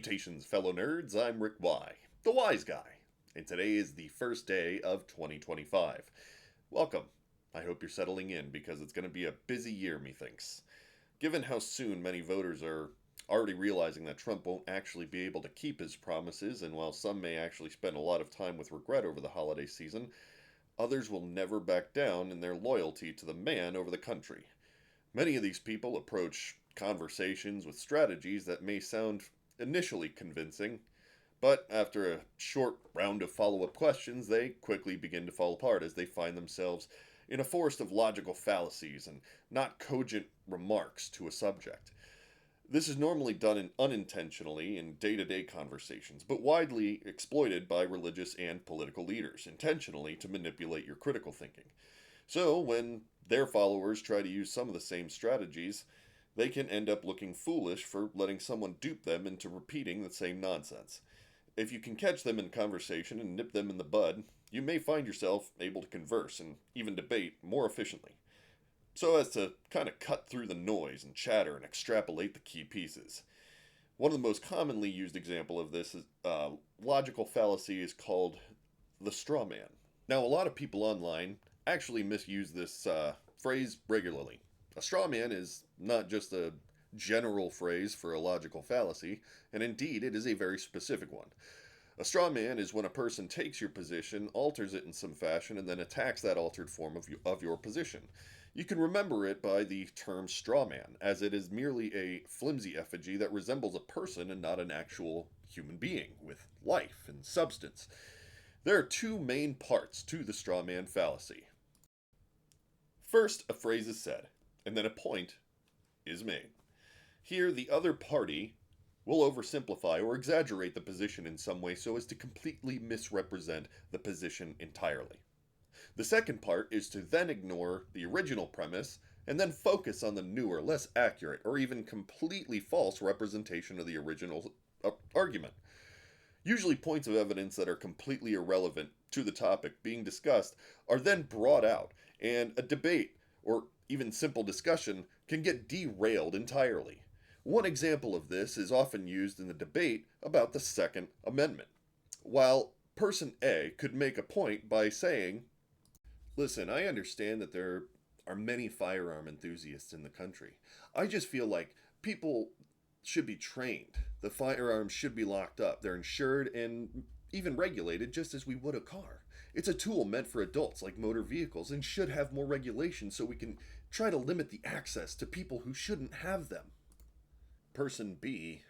Salutations, fellow nerds. I'm Rick Y, the wise guy, and today is the first day of 2025. Welcome. I hope you're settling in because it's going to be a busy year, methinks. Given how soon many voters are already realizing that Trump won't actually be able to keep his promises, and while some may actually spend a lot of time with regret over the holiday season, others will never back down in their loyalty to the man over the country. Many of these people approach conversations with strategies that may sound initially convincing, but after a short round of follow-up questions, they quickly begin to fall apart as they find themselves in a forest of logical fallacies and not cogent remarks to a subject. This is normally done unintentionally in day-to-day conversations, but widely exploited by religious and political leaders, intentionally to manipulate your critical thinking. So, when their followers try to use some of the same strategies, they can end up looking foolish for letting someone dupe them into repeating the same nonsense. If you can catch them in conversation and nip them in the bud, you may find yourself able to converse and even debate more efficiently, so as to kind of cut through the noise and chatter and extrapolate the key pieces. One of the most commonly used example of this is logical fallacy is called the straw man. Now, a lot of people online actually misuse this phrase regularly. A straw man is not just a general phrase for a logical fallacy, and indeed it is a very specific one. A straw man is when a person takes your position, alters it in some fashion, and then attacks that altered form of your position. You can remember it by the term straw man, as it is merely a flimsy effigy that resembles a person and not an actual human being with life and substance. There are two main parts to the straw man fallacy. First, a phrase is said, and then a point is made. Here, the other party will oversimplify or exaggerate the position in some way so as to completely misrepresent the position entirely. The second part is to then ignore the original premise and then focus on the newer, less accurate, or even completely false representation of the original argument. Usually points of evidence that are completely irrelevant to the topic being discussed are then brought out, and a debate or even simple discussion can get derailed entirely. One example of this is often used in the debate about the Second Amendment. While person A could make a point by saying, "Listen, I understand that there are many firearm enthusiasts in the country. I just feel like people should be trained. The firearms should be locked up. They're insured and even regulated just as we would a car. It's a tool meant for adults like motor vehicles and should have more regulations so we can try to limit the access to people who shouldn't have them." Person B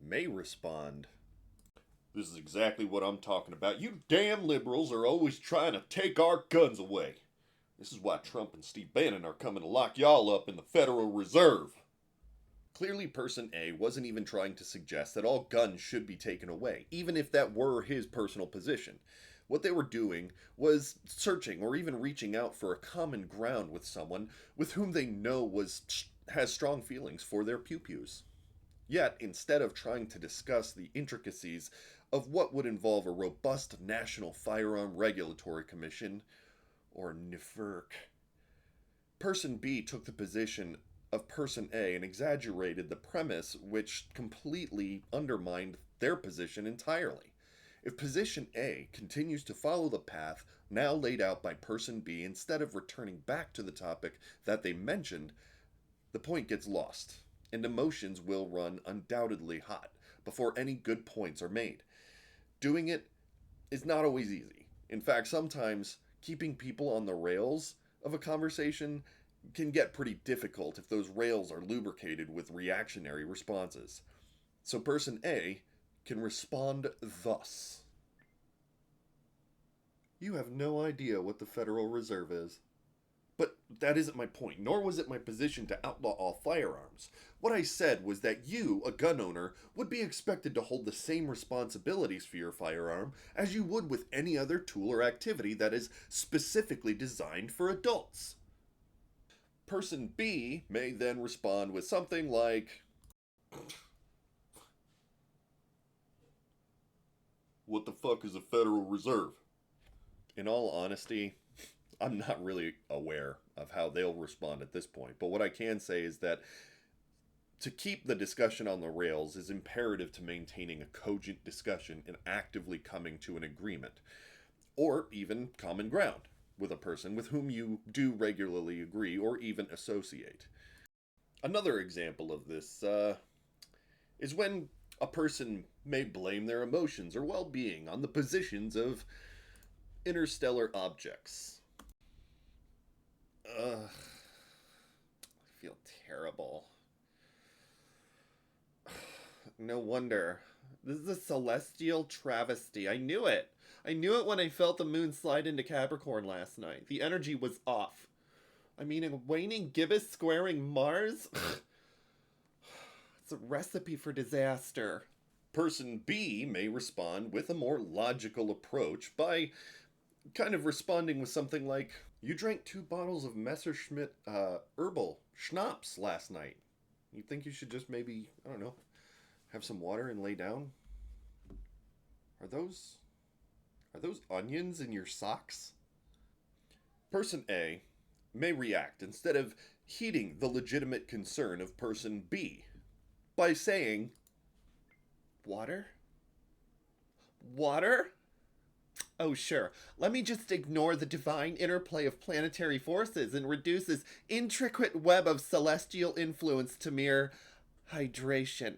may respond, "This is exactly what I'm talking about. You damn liberals are always trying to take our guns away. This is why Trump and Steve Bannon are coming to lock y'all up in the Federal Reserve." Clearly, person A wasn't even trying to suggest that all guns should be taken away, even if that were his personal position. What they were doing was searching or even reaching out for a common ground with someone with whom they know has strong feelings for their pew-pews. Yet, instead of trying to discuss the intricacies of what would involve a robust National Firearm Regulatory Commission, or NFIRC, person B took the position of person A and exaggerated the premise, which completely undermined their position entirely. If position A continues to follow the path now laid out by person B instead of returning back to the topic that they mentioned, the point gets lost, and emotions will run undoubtedly hot before any good points are made. Doing it is not always easy. In fact, sometimes keeping people on the rails of a conversation can get pretty difficult if those rails are lubricated with reactionary responses. So person A can respond thus: "You have no idea what the Federal Reserve is." But that isn't my point, nor was it my position to outlaw all firearms. What I said was that you, a gun owner, would be expected to hold the same responsibilities for your firearm as you would with any other tool or activity that is specifically designed for adults. Person B may then respond with something like, "What the fuck is a Federal Reserve?" In all honesty, I'm not really aware of how they'll respond at this point, but what I can say is that To keep the discussion on the rails is imperative to maintaining a cogent discussion and actively coming to an agreement, or even common ground, with a person with whom you do regularly agree or even associate. Another example of this is when a person may blame their emotions or well being on the positions of interstellar objects. Ugh, I feel terrible. No wonder. This is a celestial travesty. I knew it. I knew it when I felt the moon slide into Capricorn last night. The energy was off. I mean, a waning gibbous squaring Mars? It's a recipe for disaster. Person B may respond with a more logical approach by kind of responding with something like, "You drank 2 bottles of Messerschmitt herbal schnapps last night. You think you should just maybe, I don't know, have some water and lay down? Are those onions in your socks?" Person A may react instead of heeding the legitimate concern of person B by saying, "Water? Water? Oh, sure. Let me just ignore the divine interplay of planetary forces and reduce this intricate web of celestial influence to mere hydration."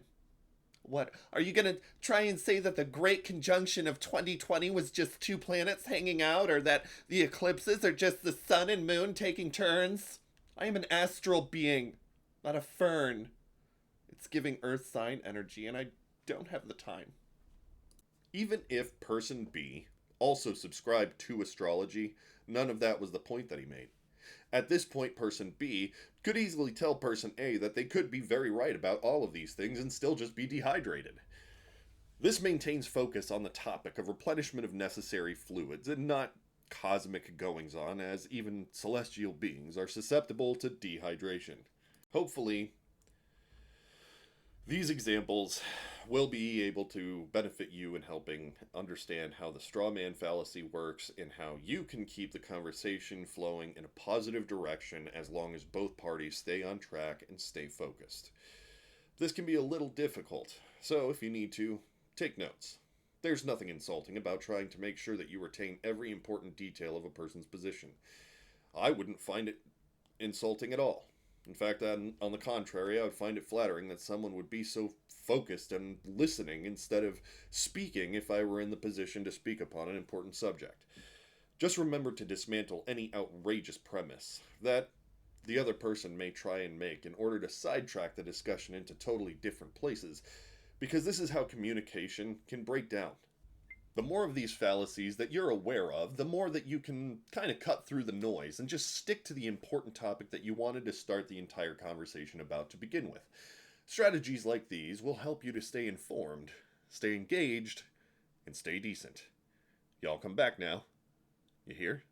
What, are you gonna try and say that the great conjunction of 2020 was just 2 planets hanging out, or that the eclipses are just the sun and moon taking turns? I am an astral being, not a fern. It's giving earth sign energy, and I don't have the time. Even if person B also subscribed to astrology, none of that was the point that he made. At this point, person B could easily tell person A that they could be very right about all of these things and still just be dehydrated. This maintains focus on the topic of replenishment of necessary fluids and not cosmic goings on, as even celestial beings are susceptible to dehydration. Hopefully, these examples will be able to benefit you in helping understand how the StrawMan Fallacy works and how you can keep the conversation flowing in a positive direction as long as both parties stay on track and stay focused. This can be a little difficult, so if you need to, take notes. There's nothing insulting about trying to make sure that you retain every important detail of a person's position. I wouldn't find it insulting at all. In fact, on the contrary, I would find it flattering that someone would be so focused and listening instead of speaking if I were in the position to speak upon an important subject. Just remember to dismantle any outrageous premise that the other person may try and make in order to sidetrack the discussion into totally different places, because this is how communication can break down. The more of these fallacies that you're aware of, the more that you can kind of cut through the noise and just stick to the important topic that you wanted to start the entire conversation about to begin with. Strategies like these will help you to stay informed, stay engaged, and stay decent. Y'all come back now. You hear?